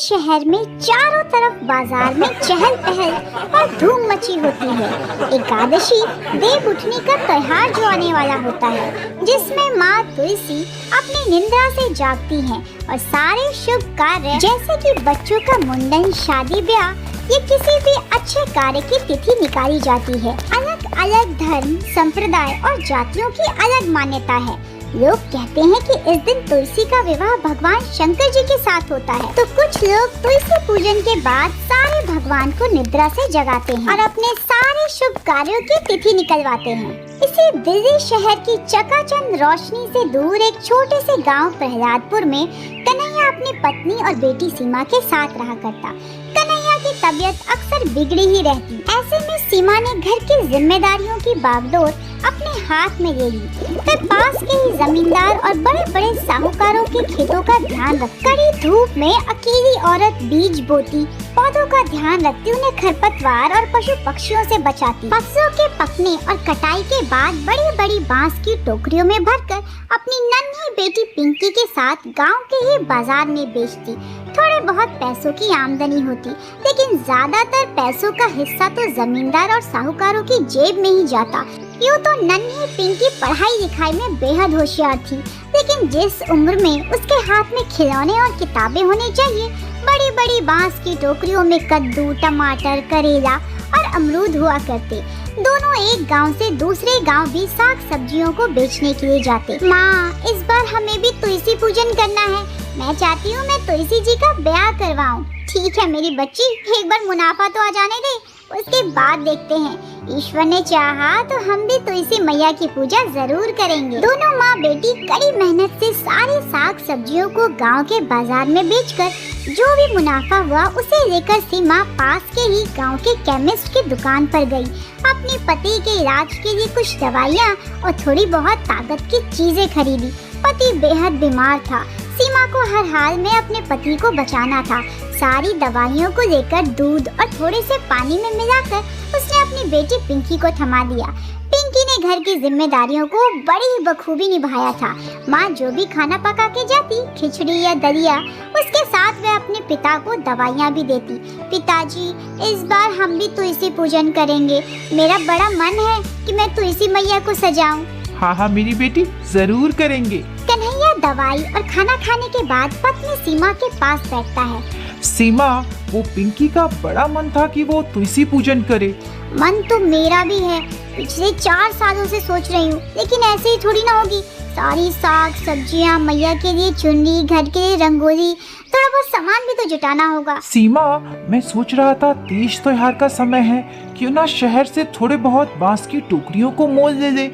शहर में चारों तरफ बाजार में चहल पहल और धूम मची होती है। एकादशी देव उठने का त्योहार जो आने वाला होता है, जिसमें माँ तुलसी अपनी निद्रा से जागती हैं और सारे शुभ कार्य जैसे कि बच्चों का मुंडन, शादी ब्याह या किसी भी अच्छे कार्य की तिथि निकाली जाती है। अलग अलग धर्म, संप्रदाय और जातियों की अलग मान्यता है। लोग कहते हैं कि इस दिन तुलसी का विवाह भगवान शंकर जी के साथ होता है, तो कुछ लोग तुलसी पूजन के बाद सारे भगवान को निद्रा से जगाते हैं और अपने सारे शुभ कार्यों की तिथि निकलवाते हैं। इसी दिल्ली शहर की चकाचौंध रोशनी से दूर एक छोटे से गांव प्रहलादपुर में कन्हैया अपनी पत्नी और बेटी सीमा के साथ रहा करता। कन्हैया की तबीयत अक्सर बिगड़ी ही रहती। ऐसे में सीमा ने घर की जिम्मेदारियों की बागडोर अपने हाथ में ले ली। फिर पास के ही जमींदार और बड़े बड़े साहूकारों के खेतों का ध्यान रख कड़ी धूप में अकेली औरत बीज बोती, पौधों का ध्यान रखती, उन्हें खरपतवार और पशु पक्षियों से बचाती। फसलों के पकने और कटाई के बाद बड़ी बड़ी बांस की टोकरियों में भरकर अपनी नन्ही बेटी पिंकी के साथ गांव के ही बाजार में बेचती। थोड़े बहुत पैसों की आमदनी होती, लेकिन ज्यादातर पैसों का हिस्सा तो जमींदार और साहूकारों की जेब में ही जाता। यूँ तो नन्ही पिंकी पढ़ाई लिखाई में बेहद होशियार थी, लेकिन जिस उम्र में उसके हाथ में खिलौने और किताबें होनी चाहिए, बड़ी बड़ी बांस की टोकरियों में कद्दू, टमाटर, करेला और अमरूद हुआ करते। दोनों एक गांव से दूसरे गांव भी साग सब्जियों को बेचने के लिए जाते। माँ, इस बार हमें भी तुलसी पूजन करना है। मैं चाहती हूँ मैं तुलसी जी का ब्याह करवाऊँ। ठीक है मेरी बच्ची, एक बार मुनाफा तो आ जाने दे, उसके बाद देखते हैं। ईश्वर ने चाहा तो हम भी तुलसी मैया की पूजा जरूर करेंगे। दोनों माँ बेटी कड़ी मेहनत से सारे साग सब्जियों को गांव के बाजार में बेचकर जो भी मुनाफा हुआ उसे लेकर सीमा पास के ही गांव के केमिस्ट की दुकान पर गई। अपने पति के इलाज के लिए कुछ दवाइयाँ और थोड़ी बहुत ताकत की चीजें खरीदी। पति बेहद बीमार था। सीमा को हर हाल में अपने पति को बचाना था। सारी दवाइयों को लेकर दूध और थोड़े से पानी में मिलाकर उसने अपनी बेटी पिंकी को थमा दिया। पिंकी ने घर की जिम्मेदारियों को बड़ी ही बखूबी निभाया था। माँ जो भी खाना पका के जाती, खिचड़ी या दलिया, उसके साथ वह अपने पिता को दवाइयाँ भी देती। पिताजी, इस बार हम भी तुलसी पूजन करेंगे। मेरा बड़ा मन है कि मैं तुलसी मैया को सजाऊं। हाँ हाँ मेरी बेटी, जरूर करेंगे। कन्हैया दवाई और खाना खाने के बाद पत्नी सीमा के पास बैठता है। सीमा, वो पिंकी का बड़ा मन था कि वो तुलसी पूजन करे। मन तो मेरा भी है, पिछले 4 सालों से सोच रही हूँ, लेकिन ऐसे ही थोड़ी ना होगी। सारी साग सब्जियाँ, मैया के लिए चुन्नी, घर के लिए रंगोली, थोड़ा बहुत सामान भी तो जुटाना होगा। सीमा, मैं सोच रहा था तीज त्योहार का समय है, क्यों ना शहर से थोड़े बहुत बांस की टोकरियों को मोल ले ले।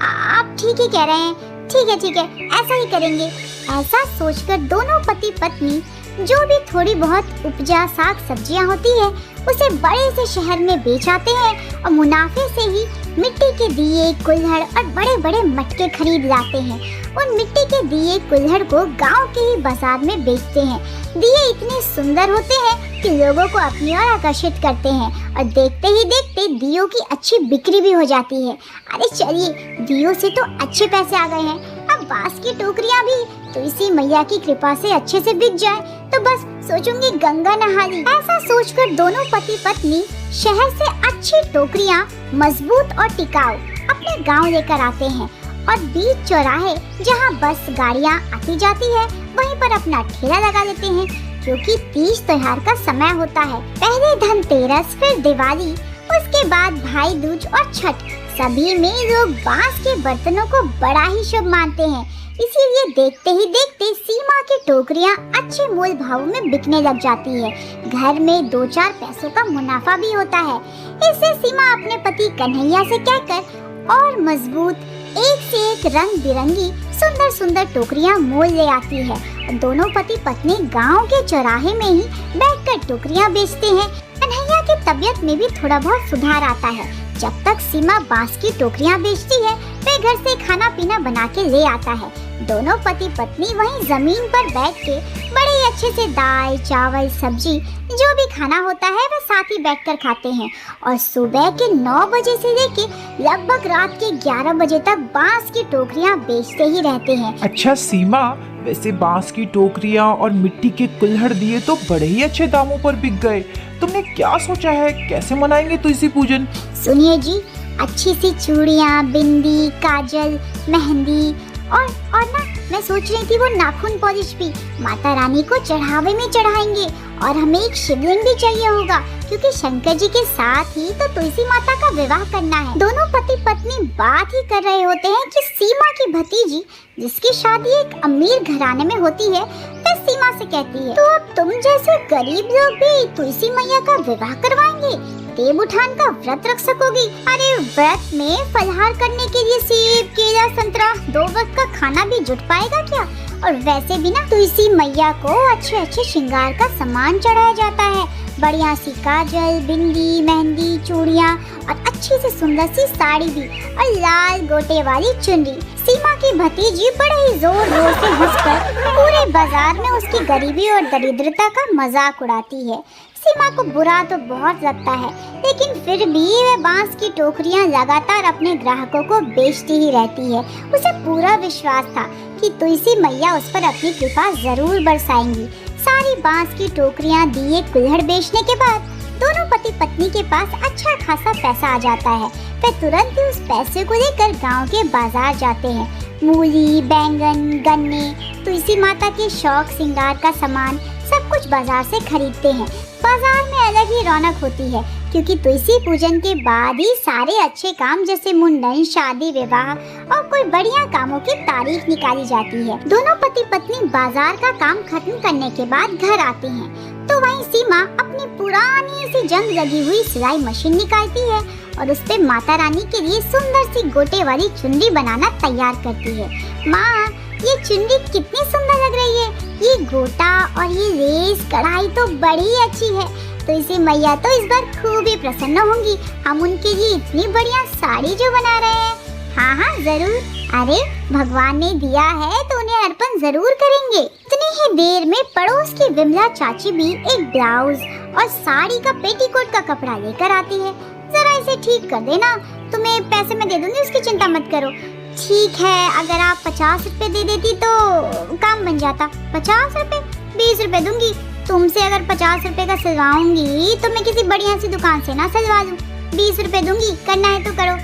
आप ठीक ही कह रहे हैं। ठीक है, ऐसा ही करेंगे। ऐसा सोचकर दोनों पति पत्नी जो भी थोड़ी बहुत उपजा साग सब्जियां होती है उसे बड़े से शहर में बेच आते हैं और मुनाफे से ही मिट्टी के दिए, कुल्हड़ और बड़े बड़े मटके खरीद लाते हैं। उन मिट्टी के दिए कुल्हड़ को गांव के ही बाजार में बेचते हैं। दिए इतने सुंदर होते हैं कि लोगों को अपनी ओर आकर्षित करते हैं और देखते ही देखते दियों की अच्छी बिक्री भी हो जाती है। अरे चलिए, दियों से तो अच्छे पैसे आ गए हैं, अब बांस की टोकरियां भी तुलसी मैया की कृपा से अच्छे से बिक जाए तो बस सोचूंगी गंगा नहा ली। ऐसा सोचकर दोनों पति पत्नी शहर से अच्छी टोकरियां मजबूत और टिकाऊ अपने गांव लेकर आते हैं और बीच चौराहे जहां बस गाड़ियां आती जाती है वहीं पर अपना ठेला लगा लेते हैं, क्योंकि तीज त्योहार का समय होता है। पहले धनतेरस, फिर दिवाली, उसके बाद भाई दूज और छठ, सभी में लोग बांस के बर्तनों को बड़ा ही शुभ मानते हैं। इसीलिए देखते ही देखते सीमा की टोकरियां अच्छे मोल भाव में बिकने लग जाती है। घर में 2-4 पैसों का मुनाफा भी होता है। इससे सीमा अपने पति कन्हैया से कहकर और मजबूत, एक से एक रंग बिरंगी सुंदर सुंदर टोकरियां मोल ले आती है। दोनों पति पत्नी गांव के चौराहे में ही बैठकर टोकरियां बेचते हैं। कन्हैया की तबीयत में भी थोड़ा बहुत सुधार आता है। जब तक सीमा बांस की टोकरियां बेचती है, वे घर से खाना पीना बना के ले आता है। दोनों पति पत्नी वहीं जमीन पर बैठ के बड़े अच्छे से दाल, चावल, सब्जी जो भी खाना होता है वह साथ ही बैठकर खाते हैं और सुबह के 9 बजे से लेके लगभग रात के 11 बजे तक बांस की टोकरियां बेचते ही रहते हैं। अच्छा सीमा, वैसे बांस की टोकरियां और मिट्टी के कुल्हड़ दिए तो बड़े ही अच्छे दामों पर बिक गए। तुमने क्या सोचा है, कैसे मनाएंगे तुलसी पूजन? सुनिए जी, अच्छी सी चूड़ियाँ, बिंदी, काजल, मेहंदी और ना मैं सोच रही थी वो नाखून पॉलिश भी माता रानी को चढ़ावे में चढ़ाएंगे। और हमें एक शिवलिंग भी चाहिए होगा, क्योंकि शंकर जी के साथ ही तो तुलसी माता का विवाह करना है। दोनों पति पत्नी बात ही कर रहे होते हैं कि सीमा की भतीजी, जिसकी शादी एक अमीर घराने में होती है, वह सीमा से कहती है, तो अब तुम जैसे गरीब लोग भी तुलसी मैया का विवाह करवाएंगे, देव उठान का व्रत रख सकोगी? अरे व्रत में फलहार करने के लिए सेब, केला, संतरा, 2 वक्त का खाना भी जुट पाएगा क्या? और वैसे भी ना तुलसी मैया को अच्छे अच्छे श्रृंगार का सामान चढ़ाया जाता है। बढ़िया सी काजल, बिंदी, मेहंदी, चूड़ियाँ और अच्छी सी सुंदर सी साड़ी भी, और लाल गोटे वाली चुनरी। सीमा की भतीजी बड़े ही जोर जोर से हंसकर पूरे बाजार में उसकी गरीबी और दरिद्रता का मजाक उड़ाती है। सीमा को बुरा तो बहुत लगता है, लेकिन फिर भी वह बांस की टोकरियां लगातार अपने ग्राहकों को बेचती ही रहती है। उसे पूरा विश्वास था कि तुलसी मैया उस पर अपनी कृपा जरूर बरसाएंगी। सारी बांस की टोकरियां, दिए, कुल्हड़ बेचने के बाद दोनों पति पत्नी के पास अच्छा खासा पैसा आ जाता है। वे तुरंत ही उस पैसे को लेकर गांव के बाजार जाते हैं। मूली, बैंगन, गन्ने, तुलसी माता के शौक श्रृंगार का सामान सब कुछ बाजार से खरीदते हैं। बाजार में अलग ही रौनक होती है, क्योंकि तुलसी पूजन के बाद ही सारे अच्छे काम जैसे मुंडन, शादी, विवाह और कोई बढ़िया कामों की तारीख निकाली जाती है। दोनों पति पत्नी बाजार का काम खत्म करने के बाद घर आते हैं, तो वहीं सीमा अपनी पुरानी सी जंग लगी हुई सिलाई मशीन निकालती है और उस पे माता रानी के लिए सुंदर सी गोटे वाली चुनरी बनाना तैयार करती है। माँ, ये चुनरी कितनी सुंदर लग रही है। ये गोटा और ये लेस कढ़ाई तो बड़ी अच्छी है। तो इसे मैया तो इस बार खूब ही प्रसन्न होंगी। हम उनके लिए इतनी बढ़िया साड़ी जो बना रहे हैं। हाँ हाँ जरूर, अरे भगवान ने दिया है तो उन्हें अर्पण जरूर करेंगे। इतनी ही देर में पड़ोस की विमला चाची भी एक ब्लाउज और साड़ी का पेटीकोट का कपड़ा लेकर आती है। जरा इसे ठीक कर देना, तुम्हें पैसे मैं दे दूंगी, उसकी चिंता मत करो। ठीक है, अगर आप 50 रुपए दे देती तो काम बन जाता। 50 रुपए? 20 रुपए दूंगी। तुमसे अगर 50 रुपए का सिलवाऊंगी तो मैं किसी बढ़िया सी दुकान से ना सिलवा लूं। 20 रुपए दूंगी, करना है तो करो।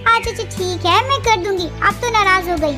अच्छा ठीक है, मैं कर दूंगी। अब तो नाराज हो गई।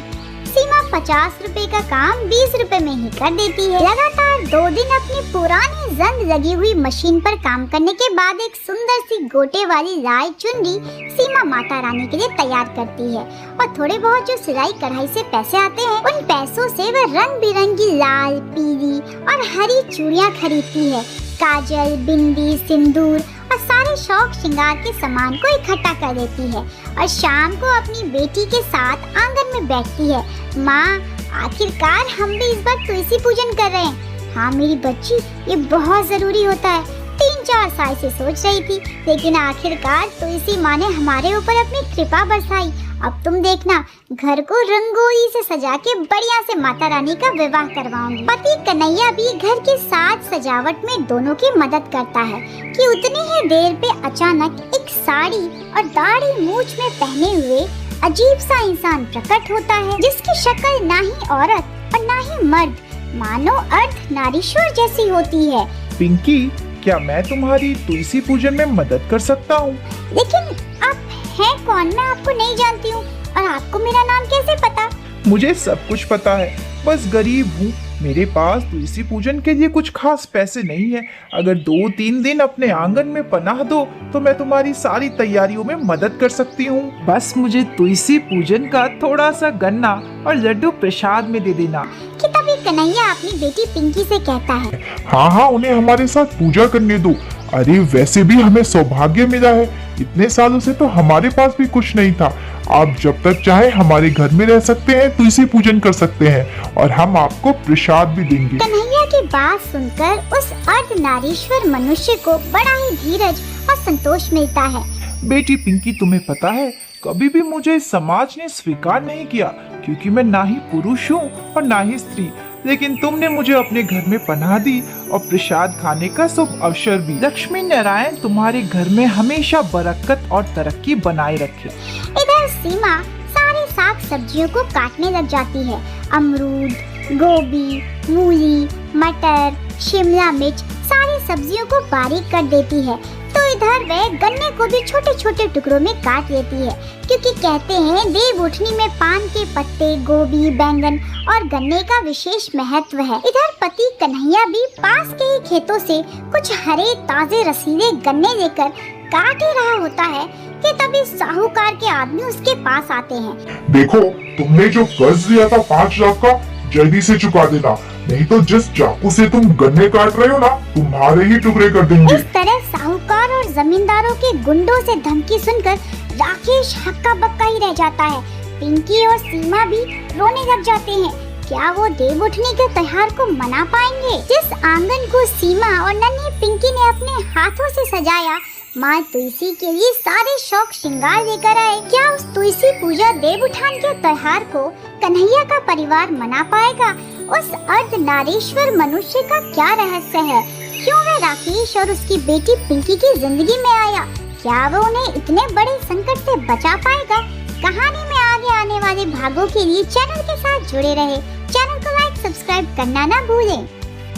सीमा 50 रुपए का काम 20 रुपए में ही कर देती है। लगातार 2 दिन अपनी पुरानी जंग लगी हुई मशीन पर काम करने के बाद एक सुंदर सी गोटे वाली लाल चुनरी सीमा माता रानी के लिए तैयार करती है। और थोड़े बहुत जो सिलाई कढ़ाई से पैसे आते हैं, उन पैसों से वह रंग बिरंगी लाल, पीली और हरी चूड़ियाँ खरीदती है। काजल, बिंदी, सिंदूर और सारे शौक श्रृंगार के सामान को इकट्ठा कर देती है और शाम को अपनी बेटी के साथ आंगन में बैठती है। माँ, आखिरकार हम भी इस बार तुलसी पूजन कर रहे हैं। हाँ मेरी बच्ची, ये बहुत जरूरी होता है। 3-4 साल से सोच रही थी, लेकिन आखिरकार तुलसी माँ ने हमारे ऊपर अपनी कृपा बरसाई। अब तुम देखना, घर को रंगोली से सजा के बढ़िया से माता रानी का विवाह करवाऊंगी। पति कन्हैया भी घर के साज सजावट में दोनों की मदद करता है कि उतनी ही देर पे अचानक एक साड़ी और दाढ़ी मूंछ में पहने हुए अजीब सा इंसान प्रकट होता है, जिसकी शक्ल ना ही औरत और ना ही मर्द, मानो अर्ध नारीश्वर जैसी होती है। पिंकी, क्या मैं तुम्हारी तुलसी पूजन में मदद कर सकता हूँ? लेकिन आप हैं कौन? मैं आपको नहीं जानती हूँ, और आपको मेरा नाम कैसे पता? मुझे सब कुछ पता है, बस गरीब हूँ। मेरे पास तुलसी पूजन के लिए कुछ खास पैसे नहीं है। अगर 2-3 दिन अपने आंगन में पनाह दो तो मैं तुम्हारी सारी तैयारियों में मदद कर सकती हूँ। बस मुझे तुलसी पूजन का थोड़ा सा गन्ना और लड्डू प्रसाद में दे देना। कि तभी कन्हैया अपनी बेटी पिंकी से कहता है, हाँ, उन्हें हमारे साथ पूजा करने दो। अरे वैसे भी हमें सौभाग्य मिला है, इतने सालों से तो हमारे पास भी कुछ नहीं था। आप जब तक चाहे हमारे घर में रह सकते हैं, तुलसी पूजन कर सकते हैं और हम आपको प्रसाद भी देंगे। कन्हैया की बात सुनकर उस अर्धनारीश्वर मनुष्य को बड़ा ही धीरज और संतोष मिलता है। बेटी पिंकी, तुम्हें पता है, कभी भी मुझे समाज ने स्वीकार नहीं किया, क्योंकि मैं ना ही पुरुष हूँ और ना ही स्त्री। लेकिन तुमने मुझे अपने घर में पनाह दी और प्रसाद खाने का शुभ अवसर भी। लक्ष्मी नारायण तुम्हारे घर में हमेशा बरकत और तरक्की बनाए रखे। इधर सीमा सारे साग सब्जियों को काटने लग जाती है। अमरूद, गोभी, मूली, मटर, शिमला मिर्च सारी सब्जियों को बारीक कर देती है। तो इधर वह गन्ने को भी छोटे छोटे टुकड़ों में काट लेती है, क्योंकि कहते हैं देव उठनी में पान के पत्ते, गोभी, बैंगन और गन्ने का विशेष महत्व है। इधर पति कन्हैया भी पास के ही खेतों से कुछ हरे ताजे रसीले गन्ने लेकर काट ही रहा होता है कि तभी साहूकार के आदमी उसके पास आते हैं। देखो, तुमने जो कर्ज लिया था 5 लाख का, जल्दी से चुका देना, नहीं तो जिस चाकू से तुम गन्ने काट रहे हो ना, तुम्हारे ही टुकड़े कर देंगे। इस तरह साहूकार और जमींदारों के गुंडों से धमकी सुनकर राकेश हक्का बक्का ही रह जाता है। पिंकी और सीमा भी रोने लग जाते हैं। क्या वो देव उठनी के त्योहार को मना पाएंगे? जिस आंगन को सीमा और नन्ही पिंकी ने अपने हाथों से सजाया, माँ तुलसी के लिए सारे शौक श्रृंगार लेकर आए। क्या उस तुलसी पूजा देव उठान के त्योहार को कन्हैया का परिवार मना पाएगा? उस अर्धनारीश्वर मनुष्य का क्या रहस्य है? क्यों वह राकेश और उसकी बेटी पिंकी की जिंदगी में आया? क्या वो उन्हें इतने बड़े संकट से बचा पाएगा? कहानी में आगे आने वाले भागों के लिए चैनल के साथ जुड़े रहे। चैनल को लाइक, सब्सक्राइब करना ना भूलें।